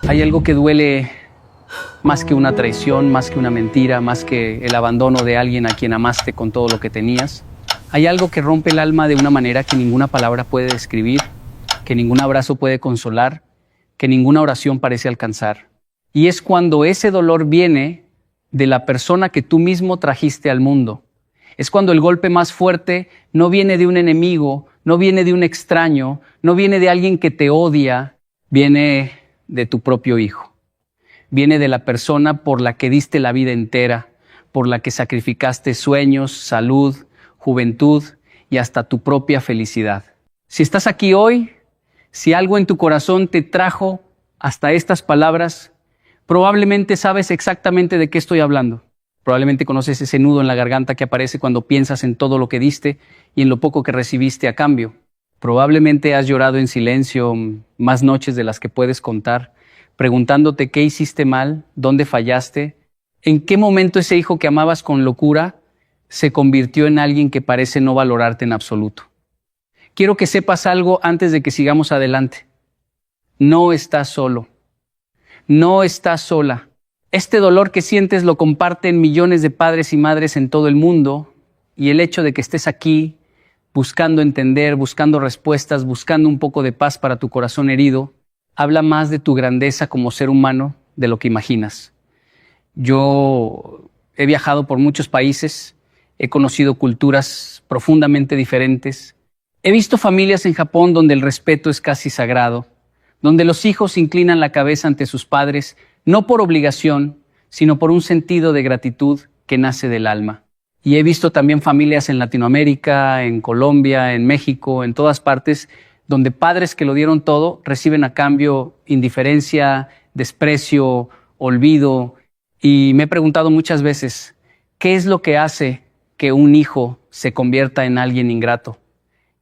Hay algo que duele más que una traición, más que una mentira, más que el abandono de alguien a quien amaste con todo lo que tenías. Hay algo que rompe el alma de una manera que ninguna palabra puede describir, que ningún abrazo puede consolar, que ninguna oración parece alcanzar. Y es cuando ese dolor viene de la persona que tú mismo trajiste al mundo. Es cuando el golpe más fuerte no viene de un enemigo, no viene de un extraño, no viene de alguien que te odia, viene de tu propio hijo. Viene de la persona por la que diste la vida entera, por la que sacrificaste sueños, salud, juventud y hasta tu propia felicidad. Si estás aquí hoy, si algo en tu corazón te trajo hasta estas palabras, probablemente sabes exactamente de qué estoy hablando. Probablemente conoces ese nudo en la garganta que aparece cuando piensas en todo lo que diste y en lo poco que recibiste a cambio. Probablemente has llorado en silencio más noches de las que puedes contar, preguntándote qué hiciste mal, dónde fallaste, en qué momento ese hijo que amabas con locura se convirtió en alguien que parece no valorarte en absoluto. Quiero que sepas algo antes de que sigamos adelante. No estás solo. No estás sola. Este dolor que sientes lo comparten millones de padres y madres en todo el mundo, y el hecho de que estés aquí buscando entender, buscando respuestas, buscando un poco de paz para tu corazón herido, habla más de tu grandeza como ser humano de lo que imaginas. Yo he viajado por muchos países, he conocido culturas profundamente diferentes. He visto familias en Japón donde el respeto es casi sagrado, donde los hijos inclinan la cabeza ante sus padres, no por obligación, sino por un sentido de gratitud que nace del alma. Y he visto también familias en Latinoamérica, en Colombia, en México, en todas partes, donde padres que lo dieron todo reciben a cambio indiferencia, desprecio, olvido. Y me he preguntado muchas veces, ¿qué es lo que hace que un hijo se convierta en alguien ingrato?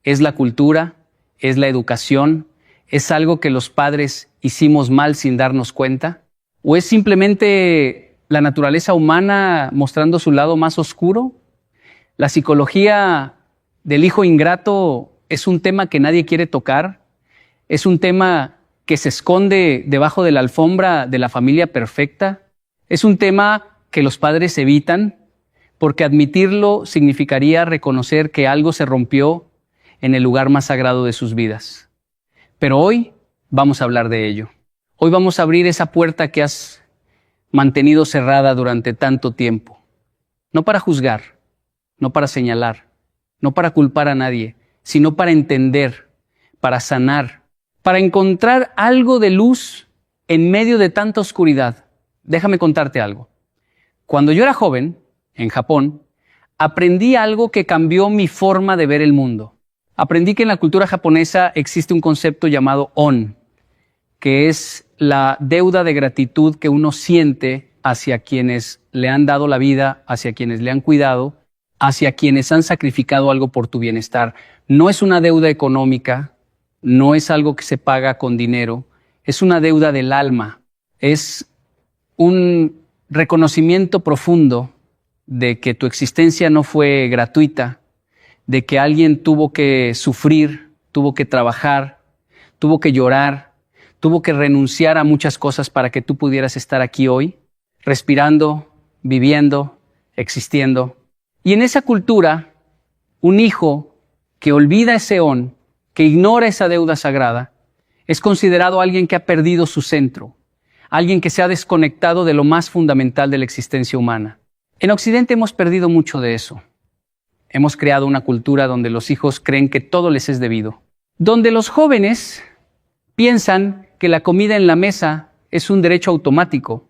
¿Es la cultura? ¿Es la educación? ¿Es algo que los padres hicimos mal sin darnos cuenta? ¿O es simplemente la naturaleza humana mostrando su lado más oscuro? La psicología del hijo ingrato es un tema que nadie quiere tocar, es un tema que se esconde debajo de la alfombra de la familia perfecta, es un tema que los padres evitan porque admitirlo significaría reconocer que algo se rompió en el lugar más sagrado de sus vidas. Pero hoy vamos a hablar de ello. Hoy vamos a abrir esa puerta que has mantenido cerrada durante tanto tiempo. No para juzgar, no para señalar, no para culpar a nadie, sino para entender, para sanar, para encontrar algo de luz en medio de tanta oscuridad. Déjame contarte algo. Cuando yo era joven, en Japón, aprendí algo que cambió mi forma de ver el mundo. Aprendí que en la cultura japonesa existe un concepto llamado on, que es la deuda de gratitud que uno siente hacia quienes le han dado la vida, hacia quienes le han cuidado, hacia quienes han sacrificado algo por tu bienestar. No es una deuda económica, no es algo que se paga con dinero, es una deuda del alma. Es un reconocimiento profundo de que tu existencia no fue gratuita, de que alguien tuvo que sufrir, tuvo que trabajar, tuvo que llorar, tuvo que renunciar a muchas cosas para que tú pudieras estar aquí hoy, respirando, viviendo, existiendo. Y en esa cultura, un hijo que olvida ese on, que ignora esa deuda sagrada, es considerado alguien que ha perdido su centro, alguien que se ha desconectado de lo más fundamental de la existencia humana. En Occidente hemos perdido mucho de eso. Hemos creado una cultura donde los hijos creen que todo les es debido, donde los jóvenes piensan que la comida en la mesa es un derecho automático,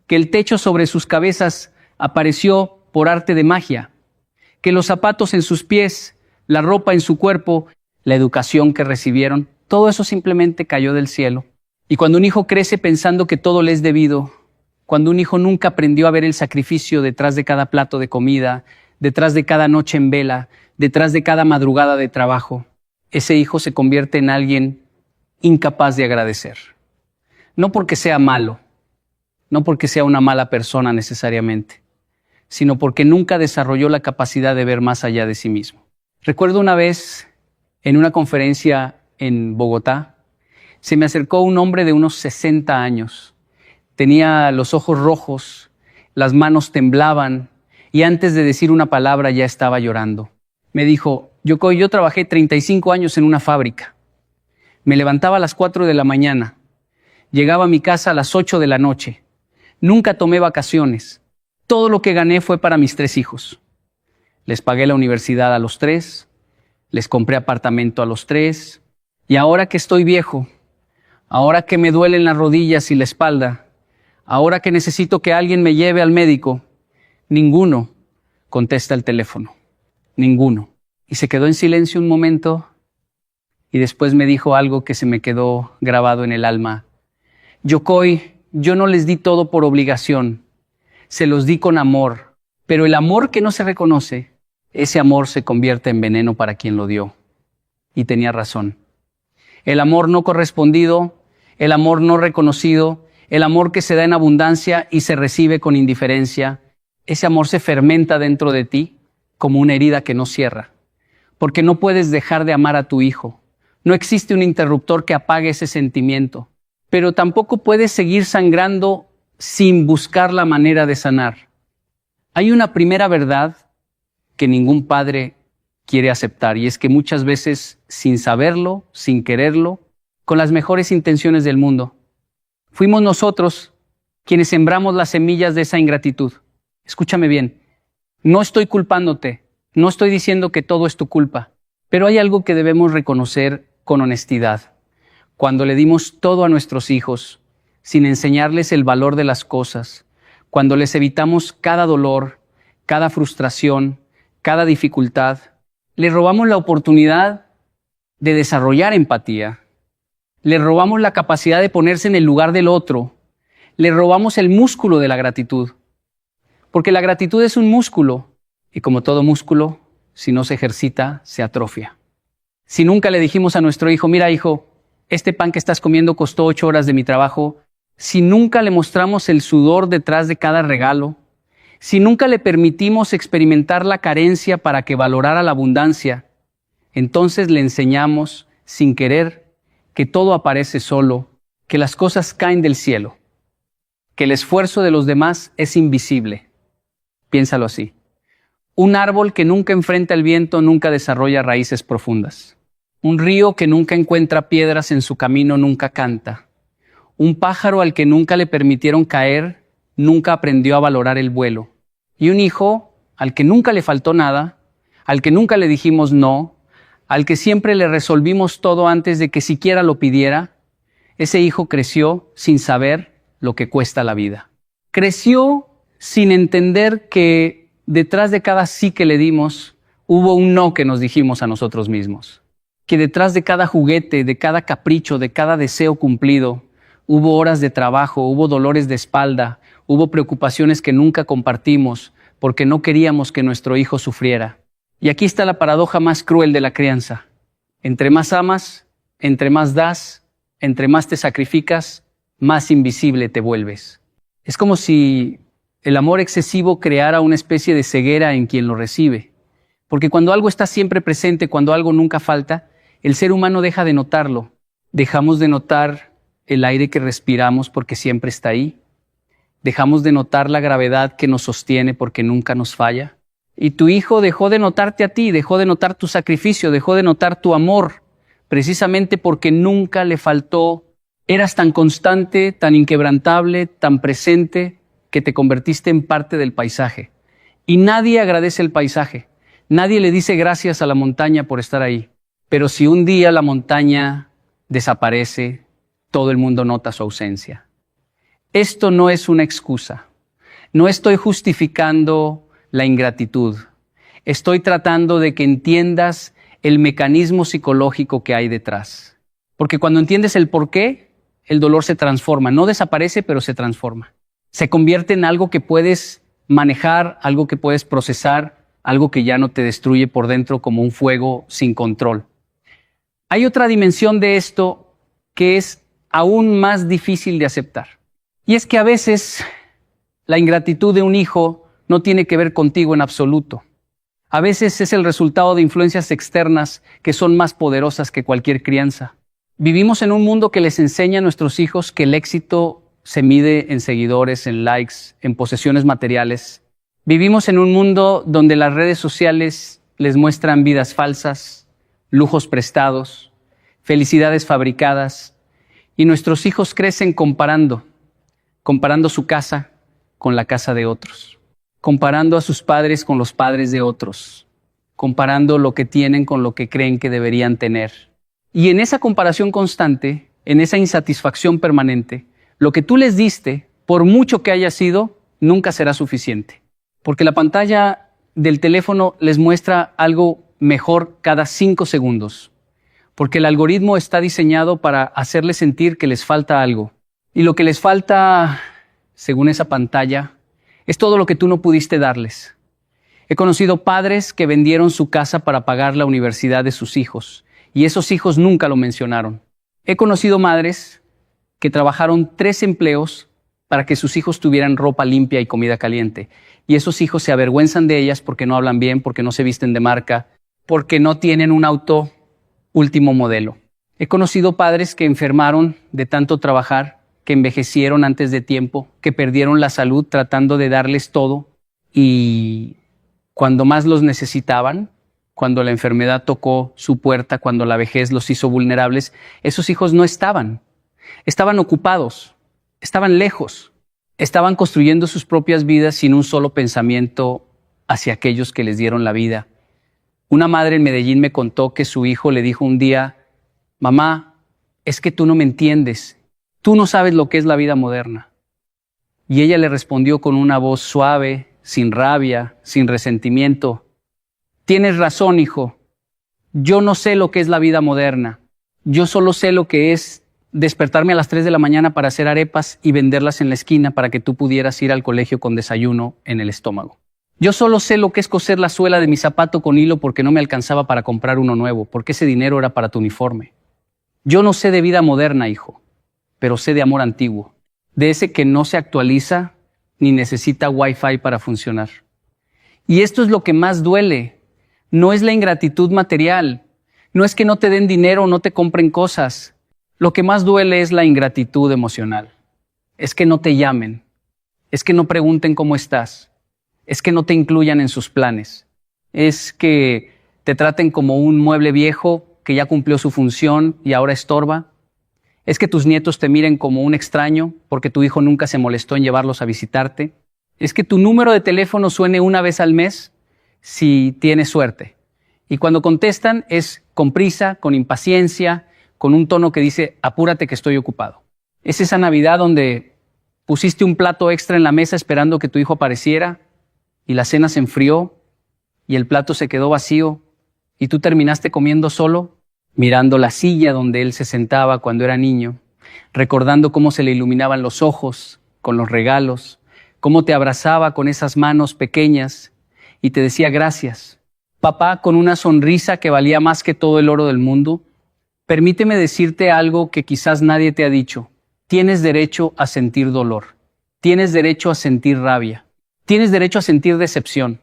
que el techo sobre sus cabezas apareció por arte de magia, que los zapatos en sus pies, la ropa en su cuerpo, la educación que recibieron, todo eso simplemente cayó del cielo. Y cuando un hijo crece pensando que todo le es debido, cuando un hijo nunca aprendió a ver el sacrificio detrás de cada plato de comida, detrás de cada noche en vela, detrás de cada madrugada de trabajo, ese hijo se convierte en alguien incapaz de agradecer. No porque sea malo, no porque sea una mala persona necesariamente, sino porque nunca desarrolló la capacidad de ver más allá de sí mismo. Recuerdo una vez en una conferencia en Bogotá, se me acercó un hombre de unos 60 años. Tenía los ojos rojos, las manos temblaban y antes de decir una palabra ya estaba llorando. Me dijo, Yokoi, yo trabajé 35 años en una fábrica. Me levantaba a las 4 de la mañana. Llegaba a mi casa a las 8 de la noche. Nunca tomé vacaciones. Todo lo que gané fue para mis 3 hijos. Les pagué la universidad a los 3, les compré apartamento a los 3, y ahora que estoy viejo, ahora que me duelen las rodillas y la espalda, ahora que necesito que alguien me lleve al médico, ninguno contesta el teléfono. Ninguno. Y se quedó en silencio un momento y después me dijo algo que se me quedó grabado en el alma. Yokoi, yo no les di todo por obligación, se los di con amor, pero el amor que no se reconoce, ese amor se convierte en veneno para quien lo dio. Y tenía razón. El amor no correspondido, el amor no reconocido, el amor que se da en abundancia y se recibe con indiferencia, ese amor se fermenta dentro de ti como una herida que no cierra, porque no puedes dejar de amar a tu hijo. No existe un interruptor que apague ese sentimiento, pero tampoco puedes seguir sangrando sin buscar la manera de sanar. Hay una primera verdad que ningún padre quiere aceptar, y es que muchas veces, sin saberlo, sin quererlo, con las mejores intenciones del mundo, fuimos nosotros quienes sembramos las semillas de esa ingratitud. Escúchame bien, no estoy culpándote, no estoy diciendo que todo es tu culpa, pero hay algo que debemos reconocer con honestidad. Cuando le dimos todo a nuestros hijos, sin enseñarles el valor de las cosas, cuando les evitamos cada dolor, cada frustración, cada dificultad, les robamos la oportunidad de desarrollar empatía, les robamos la capacidad de ponerse en el lugar del otro, les robamos el músculo de la gratitud. Porque la gratitud es un músculo, y como todo músculo, si no se ejercita, se atrofia. Si nunca le dijimos a nuestro hijo, mira hijo, este pan que estás comiendo costó 8 horas de mi trabajo, si nunca le mostramos el sudor detrás de cada regalo, si nunca le permitimos experimentar la carencia para que valorara la abundancia, entonces le enseñamos, sin querer, que todo aparece solo, que las cosas caen del cielo, que el esfuerzo de los demás es invisible. Piénsalo así. Un árbol que nunca enfrenta el viento nunca desarrolla raíces profundas. Un río que nunca encuentra piedras en su camino nunca canta. Un pájaro al que nunca le permitieron caer nunca aprendió a valorar el vuelo. Y un hijo al que nunca le faltó nada, al que nunca le dijimos no, al que siempre le resolvimos todo antes de que siquiera lo pidiera, ese hijo creció sin saber lo que cuesta la vida. Creció sin entender que detrás de cada sí que le dimos, hubo un no que nos dijimos a nosotros mismos. Que detrás de cada juguete, de cada capricho, de cada deseo cumplido, hubo horas de trabajo, hubo dolores de espalda, hubo preocupaciones que nunca compartimos porque no queríamos que nuestro hijo sufriera. Y aquí está la paradoja más cruel de la crianza. Entre más amas, entre más das, entre más te sacrificas, más invisible te vuelves. Es como si el amor excesivo creara una especie de ceguera en quien lo recibe. Porque cuando algo está siempre presente, cuando algo nunca falta, el ser humano deja de notarlo. Dejamos de notar el aire que respiramos porque siempre está ahí. Dejamos de notar la gravedad que nos sostiene porque nunca nos falla. Y tu hijo dejó de notarte a ti, dejó de notar tu sacrificio, dejó de notar tu amor, precisamente porque nunca le faltó. Eras tan constante, tan inquebrantable, tan presente, que te convertiste en parte del paisaje. Y nadie agradece el paisaje. Nadie le dice gracias a la montaña por estar ahí. Pero si un día la montaña desaparece, todo el mundo nota su ausencia. Esto no es una excusa. No estoy justificando la ingratitud. Estoy tratando de que entiendas el mecanismo psicológico que hay detrás. Porque cuando entiendes el por qué, el dolor se transforma. No desaparece, pero se transforma. Se convierte en algo que puedes manejar, algo que puedes procesar, algo que ya no te destruye por dentro como un fuego sin control. Hay otra dimensión de esto que es aún más difícil de aceptar. Y es que a veces la ingratitud de un hijo no tiene que ver contigo en absoluto. A veces es el resultado de influencias externas que son más poderosas que cualquier crianza. Vivimos en un mundo que les enseña a nuestros hijos que el éxito se mide en seguidores, en likes, en posesiones materiales. Vivimos en un mundo donde las redes sociales les muestran vidas falsas, lujos prestados, felicidades fabricadas, y nuestros hijos crecen comparando su casa con la casa de otros, comparando a sus padres con los padres de otros, comparando lo que tienen con lo que creen que deberían tener. Y en esa comparación constante, en esa insatisfacción permanente, lo que tú les diste, por mucho que haya sido, nunca será suficiente. Porque la pantalla del teléfono les muestra algo mejor cada 5 segundos. Porque el algoritmo está diseñado para hacerles sentir que les falta algo. Y lo que les falta, según esa pantalla, es todo lo que tú no pudiste darles. He conocido padres que vendieron su casa para pagar la universidad de sus hijos, y esos hijos nunca lo mencionaron. He conocido madres que trabajaron 3 empleos para que sus hijos tuvieran ropa limpia y comida caliente, y esos hijos se avergüenzan de ellas porque no hablan bien, porque no se visten de marca, porque no tienen un auto último modelo. He conocido padres que enfermaron de tanto trabajar, que envejecieron antes de tiempo, que perdieron la salud tratando de darles todo, y cuando más los necesitaban, cuando la enfermedad tocó su puerta, cuando la vejez los hizo vulnerables, esos hijos no estaban. Estaban ocupados, estaban lejos, estaban construyendo sus propias vidas sin un solo pensamiento hacia aquellos que les dieron la vida. Una madre en Medellín me contó que su hijo le dijo un día: mamá, es que tú no me entiendes, tú no sabes lo que es la vida moderna. Y ella le respondió con una voz suave, sin rabia, sin resentimiento: tienes razón, hijo, yo no sé lo que es la vida moderna, yo solo sé lo que es despertarme a las 3 de la mañana para hacer arepas y venderlas en la esquina para que tú pudieras ir al colegio con desayuno en el estómago. Yo solo sé lo que es coser la suela de mi zapato con hilo porque no me alcanzaba para comprar uno nuevo, porque ese dinero era para tu uniforme. Yo no sé de vida moderna, hijo, pero sé de amor antiguo, de ese que no se actualiza ni necesita Wi-Fi para funcionar. Y esto es lo que más duele. No es la ingratitud material, no es que no te den dinero o no te compren cosas. Lo que más duele es la ingratitud emocional. Es que no te llamen, es que no pregunten cómo estás, es que no te incluyan en sus planes, es que te traten como un mueble viejo que ya cumplió su función y ahora estorba. Es que tus nietos te miren como un extraño porque tu hijo nunca se molestó en llevarlos a visitarte. Es que tu número de teléfono suene una vez al mes si tienes suerte. Y cuando contestan es con prisa, con impaciencia, con un tono que dice: apúrate que estoy ocupado. Es esa Navidad donde pusiste un plato extra en la mesa esperando que tu hijo apareciera y la cena se enfrió y el plato se quedó vacío y tú terminaste comiendo solo, mirando la silla donde él se sentaba cuando era niño, recordando cómo se le iluminaban los ojos con los regalos, cómo te abrazaba con esas manos pequeñas y te decía gracias. Papá, con una sonrisa que valía más que todo el oro del mundo, permíteme decirte algo que quizás nadie te ha dicho. Tienes derecho a sentir dolor. Tienes derecho a sentir rabia. Tienes derecho a sentir decepción.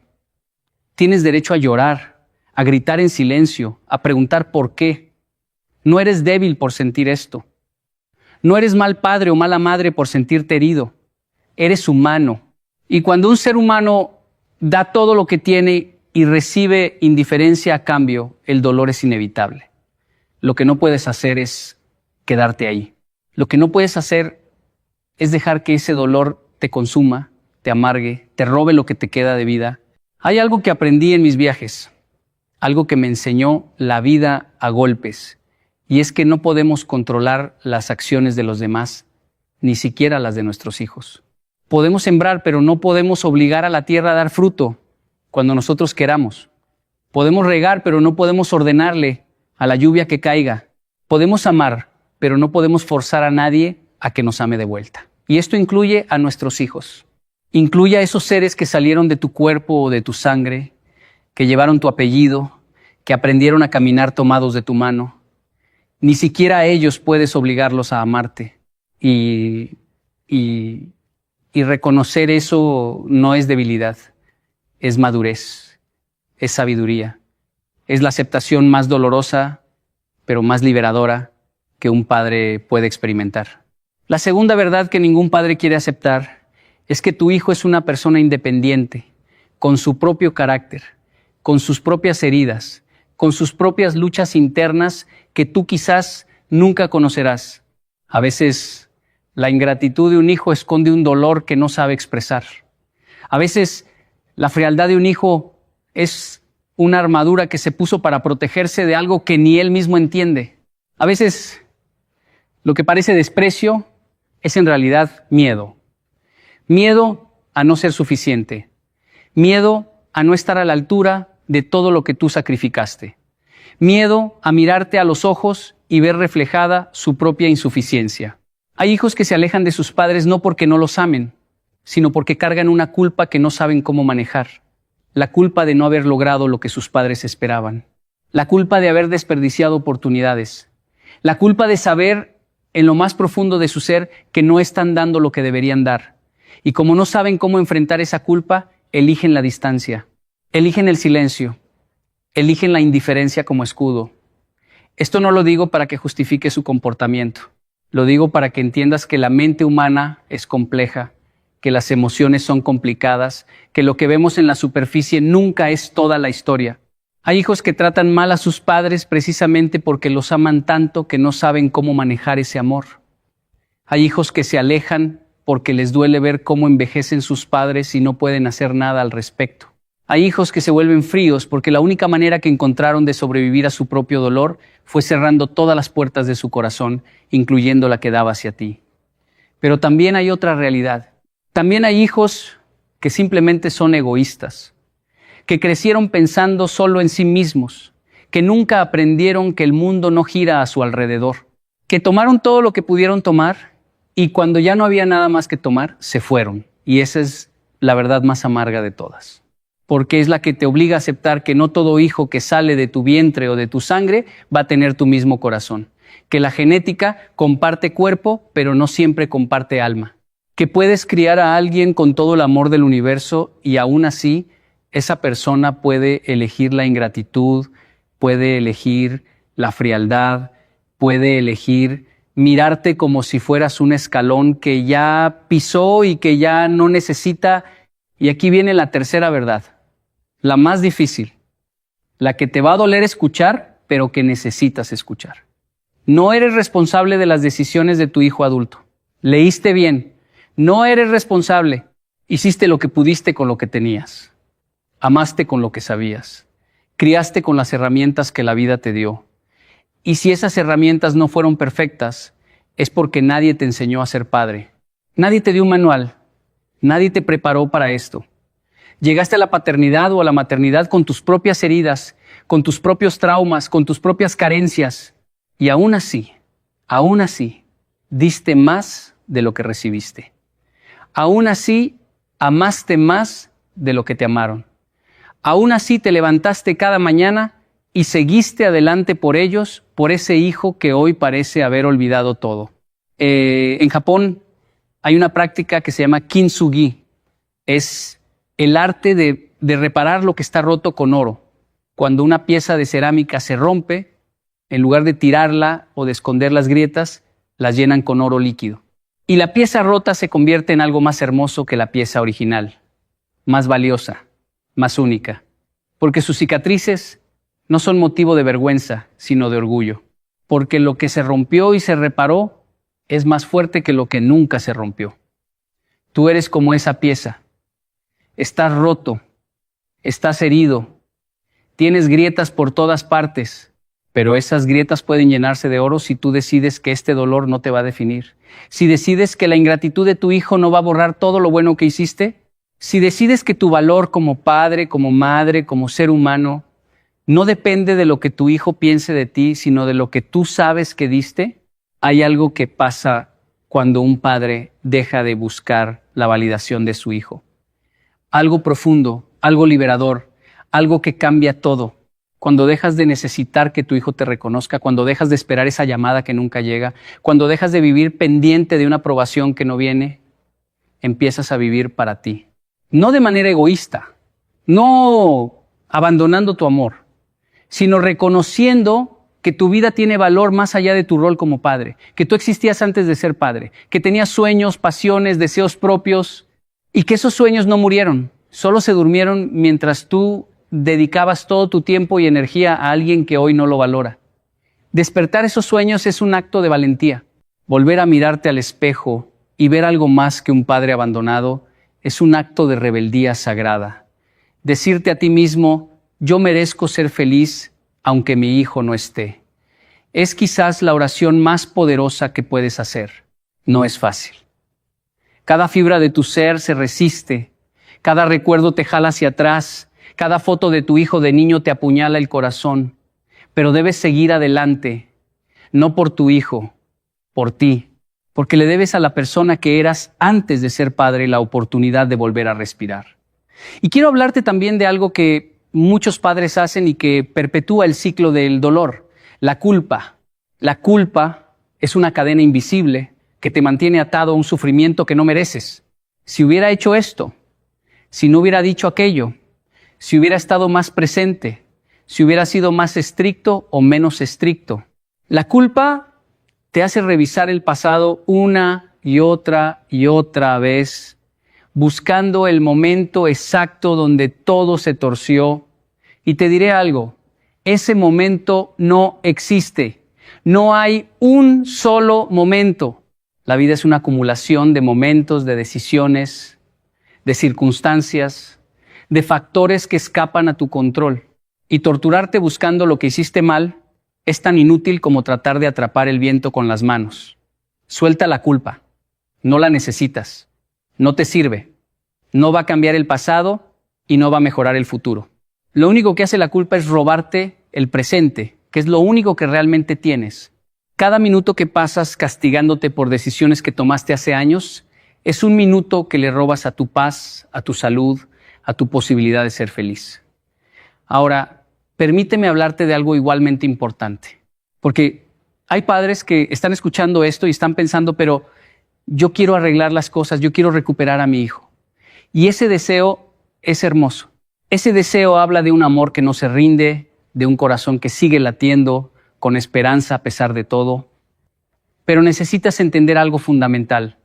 Tienes derecho a llorar, a gritar en silencio, a preguntar por qué. No eres débil por sentir esto. No eres mal padre o mala madre por sentirte herido. Eres humano. Y cuando un ser humano da todo lo que tiene y recibe indiferencia a cambio, el dolor es inevitable. Lo que no puedes hacer es quedarte ahí. Lo que no puedes hacer es dejar que ese dolor te consuma, te amargue, te robe lo que te queda de vida. Hay algo que aprendí en mis viajes, algo que me enseñó la vida a golpes, y es que no podemos controlar las acciones de los demás, ni siquiera las de nuestros hijos. Podemos sembrar, pero no podemos obligar a la tierra a dar fruto cuando nosotros queramos. Podemos regar, pero no podemos ordenarle a la lluvia que caiga. Podemos amar, pero no podemos forzar a nadie a que nos ame de vuelta. Y esto incluye a nuestros hijos. Incluye a esos seres que salieron de tu cuerpo o de tu sangre, que llevaron tu apellido, que aprendieron a caminar tomados de tu mano. Ni siquiera a ellos puedes obligarlos a amarte. Y reconocer eso no es debilidad, es madurez, es sabiduría. Es la aceptación más dolorosa, pero más liberadora que un padre puede experimentar. La segunda verdad que ningún padre quiere aceptar es que tu hijo es una persona independiente, con su propio carácter, con sus propias heridas, con sus propias luchas internas que tú quizás nunca conocerás. A veces la ingratitud de un hijo esconde un dolor que no sabe expresar. A veces la frialdad de un hijo es una armadura que se puso para protegerse de algo que ni él mismo entiende. A veces lo que parece desprecio es en realidad miedo. Miedo a no ser suficiente. Miedo a no estar a la altura de todo lo que tú sacrificaste. Miedo a mirarte a los ojos y ver reflejada su propia insuficiencia. Hay hijos que se alejan de sus padres no porque no los amen, sino porque cargan una culpa que no saben cómo manejar. La culpa de no haber logrado lo que sus padres esperaban. La culpa de haber desperdiciado oportunidades. La culpa de saber en lo más profundo de su ser que no están dando lo que deberían dar. Y como no saben cómo enfrentar esa culpa, eligen la distancia. Eligen el silencio. Eligen la indiferencia como escudo. Esto no lo digo para que justifique su comportamiento. Lo digo para que entiendas que la mente humana es compleja, que las emociones son complicadas, que lo que vemos en la superficie nunca es toda la historia. Hay hijos que tratan mal a sus padres precisamente porque los aman tanto que no saben cómo manejar ese amor. Hay hijos que se alejan porque les duele ver cómo envejecen sus padres y no pueden hacer nada al respecto. Hay hijos que se vuelven fríos porque la única manera que encontraron de sobrevivir a su propio dolor fue cerrando todas las puertas de su corazón, incluyendo la que daba hacia ti. Pero también hay otra realidad. También hay hijos que simplemente son egoístas, que crecieron pensando solo en sí mismos, que nunca aprendieron que el mundo no gira a su alrededor, que tomaron todo lo que pudieron tomar y cuando ya no había nada más que tomar, se fueron. Y esa es la verdad más amarga de todas, porque es la que te obliga a aceptar que no todo hijo que sale de tu vientre o de tu sangre va a tener tu mismo corazón, que la genética comparte cuerpo, pero no siempre comparte alma, que puedes criar a alguien con todo el amor del universo y aún así esa persona puede elegir la ingratitud, puede elegir la frialdad, puede elegir mirarte como si fueras un escalón que ya pisó y que ya no necesita. Y aquí viene la tercera verdad, la más difícil, la que te va a doler escuchar, pero que necesitas escuchar. No eres responsable de las decisiones de tu hijo adulto. Leíste bien. No eres responsable. Hiciste lo que pudiste con lo que tenías. Amaste con lo que sabías. Criaste con las herramientas que la vida te dio. Y si esas herramientas no fueron perfectas, es porque nadie te enseñó a ser padre. Nadie te dio un manual. Nadie te preparó para esto. Llegaste a la paternidad o a la maternidad con tus propias heridas, con tus propios traumas, con tus propias carencias. Y aún así, diste más de lo que recibiste. Aún así, amaste más de lo que te amaron. Aún así, te levantaste cada mañana y seguiste adelante por ellos, por ese hijo que hoy parece haber olvidado todo. En Japón hay una práctica que se llama kintsugi. Es el arte de reparar lo que está roto con oro. Cuando una pieza de cerámica se rompe, en lugar de tirarla o de esconder las grietas, las llenan con oro líquido. Y la pieza rota se convierte en algo más hermoso que la pieza original, más valiosa, más única, porque sus cicatrices no son motivo de vergüenza, sino de orgullo, porque lo que se rompió y se reparó es más fuerte que lo que nunca se rompió. Tú eres como esa pieza. Estás roto, estás herido, tienes grietas por todas partes, pero esas grietas pueden llenarse de oro si tú decides que este dolor no te va a definir. Si decides que la ingratitud de tu hijo no va a borrar todo lo bueno que hiciste, si decides que tu valor como padre, como madre, como ser humano, no depende de lo que tu hijo piense de ti, sino de lo que tú sabes que diste, hay algo que pasa cuando un padre deja de buscar la validación de su hijo. Algo profundo, algo liberador, algo que cambia todo. Cuando dejas de necesitar que tu hijo te reconozca, cuando dejas de esperar esa llamada que nunca llega, cuando dejas de vivir pendiente de una aprobación que no viene, empiezas a vivir para ti. No de manera egoísta, no abandonando tu amor, sino reconociendo que tu vida tiene valor más allá de tu rol como padre, que tú existías antes de ser padre, que tenías sueños, pasiones, deseos propios y que esos sueños no murieron, solo se durmieron mientras tú dedicabas todo tu tiempo y energía a alguien que hoy no lo valora. Despertar esos sueños es un acto de valentía. Volver a mirarte al espejo y ver algo más que un padre abandonado es un acto de rebeldía sagrada. Decirte a ti mismo, yo merezco ser feliz aunque mi hijo no esté. Es quizás la oración más poderosa que puedes hacer. No es fácil. Cada fibra de tu ser se resiste, cada recuerdo te jala hacia atrás, cada foto de tu hijo de niño te apuñala el corazón, pero debes seguir adelante, no por tu hijo, por ti, porque le debes a la persona que eras antes de ser padre la oportunidad de volver a respirar. Y quiero hablarte también de algo que muchos padres hacen y que perpetúa el ciclo del dolor, la culpa. La culpa es una cadena invisible que te mantiene atado a un sufrimiento que no mereces. Si hubiera hecho esto, si no hubiera dicho aquello, si hubiera estado más presente, si hubiera sido más estricto o menos estricto. La culpa te hace revisar el pasado una y otra vez, buscando el momento exacto donde todo se torció. Y te diré algo, ese momento no existe. No hay un solo momento. La vida es una acumulación de momentos, de decisiones, de circunstancias, de factores que escapan a tu control. Y torturarte buscando lo que hiciste mal es tan inútil como tratar de atrapar el viento con las manos. Suelta la culpa. No la necesitas. No te sirve. No va a cambiar el pasado y no va a mejorar el futuro. Lo único que hace la culpa es robarte el presente, que es lo único que realmente tienes. Cada minuto que pasas castigándote por decisiones que tomaste hace años es un minuto que le robas a tu paz, a tu salud, a tu posibilidad de ser feliz. Ahora, permíteme hablarte de algo igualmente importante, porque hay padres que están escuchando esto y están pensando, pero yo quiero arreglar las cosas, yo quiero recuperar a mi hijo. Y ese deseo es hermoso. Ese deseo habla de un amor que no se rinde, de un corazón que sigue latiendo con esperanza a pesar de todo. Pero necesitas entender algo fundamental.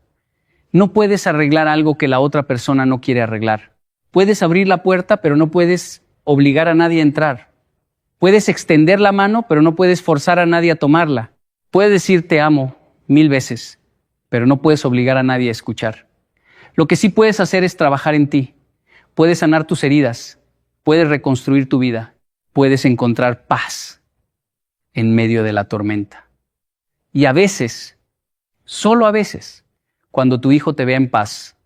No puedes arreglar algo que la otra persona no quiere arreglar. Puedes abrir la puerta, pero no puedes obligar a nadie a entrar. Puedes extender la mano, pero no puedes forzar a nadie a tomarla. Puedes decir te amo 1000 veces, pero no puedes obligar a nadie a escuchar. Lo que sí puedes hacer es trabajar en ti. Puedes sanar tus heridas, puedes reconstruir tu vida, puedes encontrar paz en medio de la tormenta. Y a veces, solo a veces, cuando tu hijo te vea en paz,